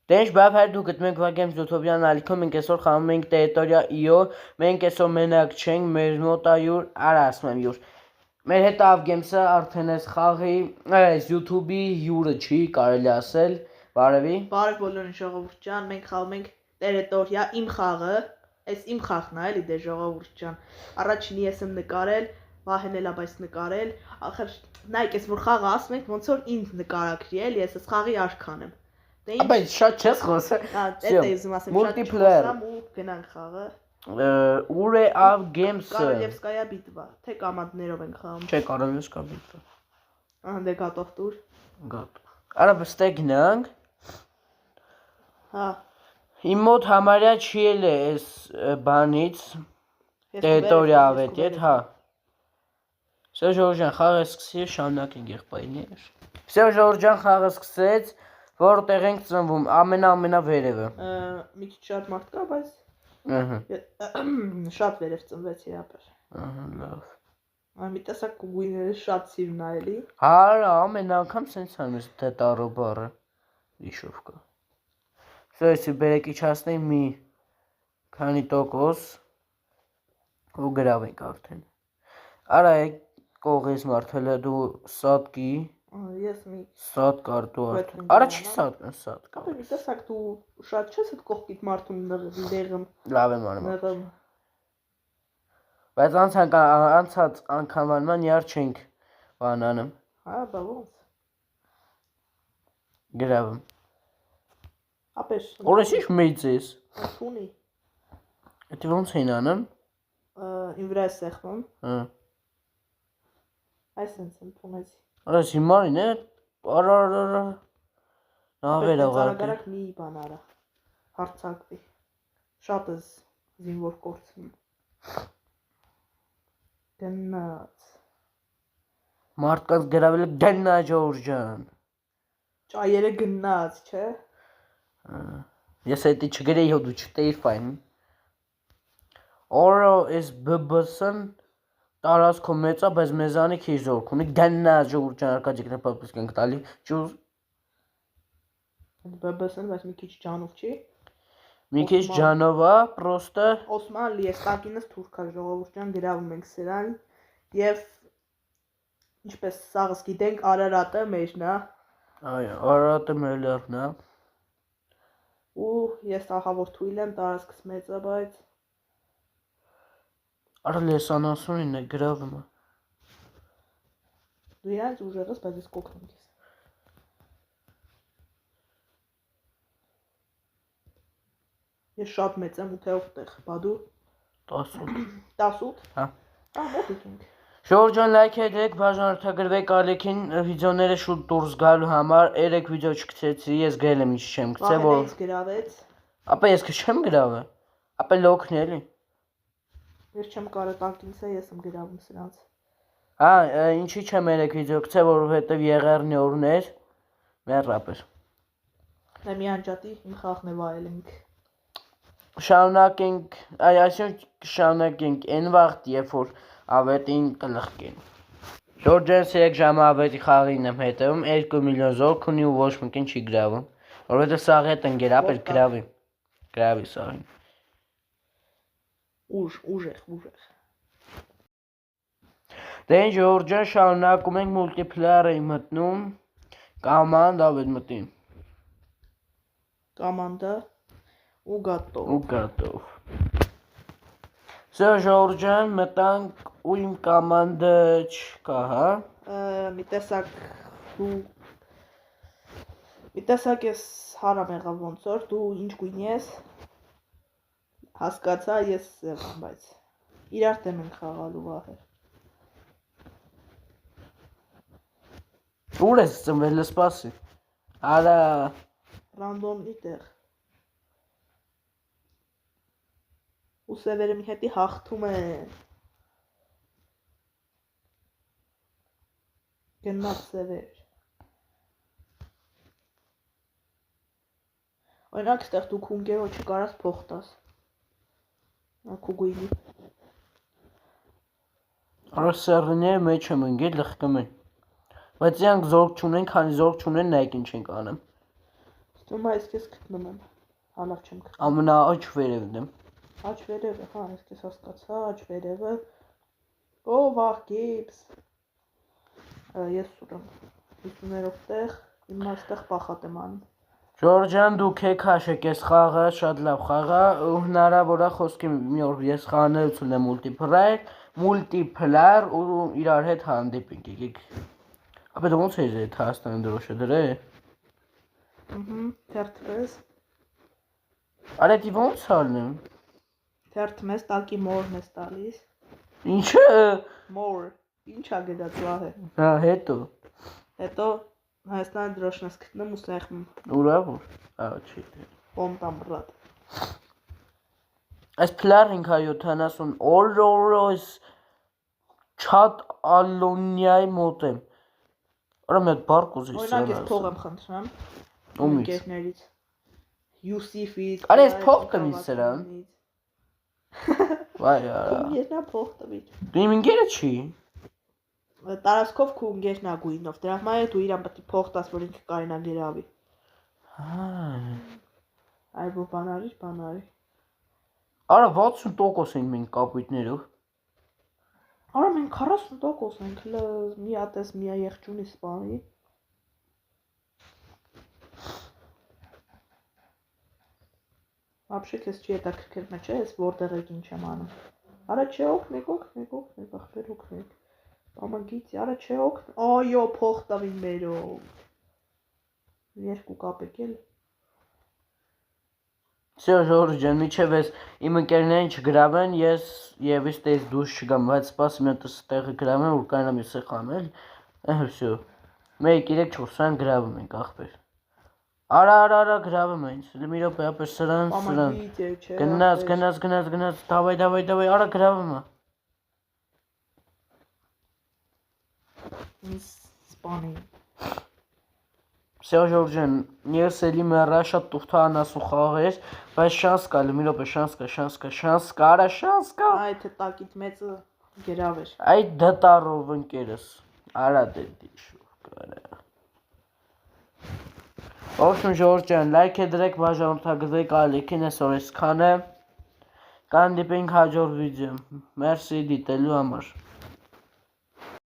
Դե ինչ բավ հայր դու գտնում եք վագեմ Զութոբյան ալիքում մենք այսօր խաղում ենք տերիտորիա իո մենք այսօր մենակ չենք մեր մոտ ա յուր արա ասում եմ յուր մեր հետ ավգեմսը արդեն այս խաղի այս YouTube-ի յուրը չի կարելի ասել բարևի բարև բոլորին ժողովուրդ ջան մենք խաղում ենք տերիտորիա իմ խաղը այս իմ խաղն է էլի դե ժողովուրդ ջան առաջինի ես եմ նկարել Վահեն էլ ա բայց նկարել ախր նայեք ես որ խաղը ասում ենք ոնց որ ինձ նկարագրի էլի ես այս խաղի արքան եմ Աբա շատ չես խոսել Դա է ուզում ասեմ շատ չխոսամ ու գնանք խաղը Ուր է ավգեմսը Կարելևսկայա բիտվա թե կամանդներով ենք խաղում Չէ Կարելևսկա բիտվա Ահա դե գատով տուր Գատով Արա վստե գնանք Հա Իմ մոտ համարյա չի էլ է այս բանից տերիտորիա ավետի հետ հա Սա ժողջան խաղը սկսի շարունակենք եղբայրներ Սա ժողջան խաղը սկսեց որտեղ ենք ծնվում ամենավերևը մի քիչ շատ մարդ կա բայց շատ վերև ծնվեց իրապես լավ մի տեսակ գույները շատ սիրուն ա էլի Հա ամեն անգամ սենց անում ես թե տարո բառը իշով կա Սա էսի բերեք իջացնեի մի քանի տոկոս ու գրավենք արդեն Արա է կողես մարդելը դու սատկի Ես մի Սատ կար դու արդեն Արա չի սատ կար Ապա մի տեսակ դու շատ չես այդ կողքիդ մարդուն լեղում Լավ եմ անում Բայց անցած անգամանման յար չենք բանանում Հա բա ոնց Գրավում Ապեշ Օրես ինչ մեծ ես Շունի Էդի ոնց էին անում Իմ վրա է սեղմում Այս ընց եմ թունեցի Արես հիմարին է Արա Նավեր Արագարակ մի բան արա Հարցակվի Շատ ես զինվոր կորցնում Գնաց Մարդկանց գրավել է գնա ջորջան Ճայերը գնաց չէ Ես էդի չգրեի հո դու չտեիր ֆայն Օրո էս բբսն տարածքո մեծա բայց մեզանի քիչ զորք ունի գնա ջորջան արկադիկն պապուսկ ենք տալի ճուզ բբսն բայց մի քիչ ջանով չի Մի քիչ ջանով է պրոստը Օսման լի ես տակինս թուրքա ժողովուրդ ջան գրավում ենք սրան եւ ինչպես սաղս գիտենք Արարատը մեջն է Այո Արարատը մեր լեռն է ու ես ահավոր թույլ եմ տարածքս մեծ է բայց Արա լեսանասունին է գրավում է Դու իրանց ուժեղս բայց ես կոքնում ես Ես շատ մեծ եմ 8-ով տեղ բա դու 18 18 Հա մոտիկ ենք Ժորժան լայք եք բաժանորդագրվեք ալիքին վիդեոները շուտ դուրս գալու համար 3 վիդեո չգցեցի ես գրել եմ ինչ չեմ գցել որ Վահենից գրավեց Ապա ես չեմ գրավը Ապա լոքն էլի Ես չեմ կարա տակինսը ես եմ գրավում սրանց Հա ինչի չեմ 3 վիդեո գցել որովհետև եղերնի օրներ մեռապեր Դե մի անջատի իմ խաղն է վայել ենք Շարունակենք այսինքն կշարունակենք այն վաղտ երբ որ ավետին կլխկեն Ժորջան սերեք ժամը ավետի խաղին եմ հետևում 2 միլիոն զորք ունի ու ոչ մեկին չի գրավում որովհետև սաղի հետ ընկերապ էր գրավի սաղին ուժեղ Դե ինչ Ժորջան շարունակում ենք մուլտիպլայեր էի մտնում կամանդ ավետ մտի Կամանդա ու գատով Սա Ժորջան մտանք ու իմ կամանդը չկա հա մի տեսակ ես հարամ եղավ ոնց որ դու ինչ գույն ես հասկացա ես բայց իրար դեմ ենք խաղալու վահեր Ուր ես ծնվել սպասի Արա Ռանդոմի տեղ ու սևերը մի հետի հաղթում են Գնաց սևեր Օրինակ ստեղ դու քունգերո չկարաս փող տաս Քու գույնի Արա սերները մեջ եմ ընգել լխկում են Բայց իրանք զորք չունեն, քանի զորք չունեն նայք ինչ ենք անում Ում այս քեզ գտնում եմ։ Հալավ չեմ գտնում։ Ամենա աջ վերևն եմ։ Աջ վերևը, հա, այս քեզ հասկացա, աջ վերևը։ Ո վաղ գիպս։ Ես սուրում։ 50-երով տեղ, իմ այստեղ պախատ եմ անում։ Ջորջան դու քեքաշ եք ես խաղը շատ լավ խաղա ու հնարավոր է խոսքի մի օր ես խաղանելություն եմ մուլտիպլար ու իրար հետ հանդիպենք եկեք ապա դու ոնց ես այդ Հայաստանի դրոշը դրե Թերթվես։ Արա դի ոնց ալնեմ Թերթմես տակի մորն ես տալիս։ Ինչը Մոր, ինչա գնաց վահը։ Հա հետո Հայաստանի դրոշն ես գտնում ու սեղմ։ Ուրավոր չի Պոնտամրատ։ Այս փլարինք հա 70 օրորոս չատ ալոնյայի մոտ եմ Արա մի հատ բար կուզես Օրինակ ես փող եմ խնդրում։ Ումից Ընկերներից։ Յուսիֆից։ Արա ես փող տվի սրան Վայ արա Ինգերնա փող տվի։ Դու իմ ընկերը չի Տարածքով քու ընկերնա գույնով։ Դրա համար է դու իրան պետք է փող տաս, որ ինքը կարենա գերավի։ Այ բո բանարի։ Արա 60% ենք մենք կապույտներով Արա մենք 40% ենք, մի հատ էս մի եղջունի սպանի։ Вообще քեզ չի հետաքրքրում է, չէ՞, ես որտեղ եք ինչ եմ անում։ Արա չէ օգնեք, ախպեր օգնեք։ Պամագիցի, արա չէ օգն։ Այո, փող տվին մերով։ Երկու կապեք էլ։ Всё, Ժորժ ջան, միջև ես իմ ընկերներին չգրավեն, ես եւս տես դուրս չգամ, բայց սպասի մի հատ տեղը գրավեմ, որ կանամ ես խանել։ Всё։ 1 3 4 սրան գրավում ենք ախպեր։ Արա գրավում ենք։ Մի րոպե ապեր սրան։ Գնաց, давай, արա գրավում է։ Սպանի։ Всё, Ժորժան, ես էլի մեռա շատ տուղթանասու խաղեր, բայց շանս կա, մի րոպե շանս կա, արա շանս կա։ Այ թե տակից մեծը գերավեր։ Այ դատարով ընկերս, արա դեդիշու կարա։ Ողջույն Ժորժ ջան, լայք է դրեք, բաժանորդագրվեք ալիքին այսօր այսքանը։ Կհանդիպենք հաջորդ վիդեոյում։ Մերսի դիտելու համար։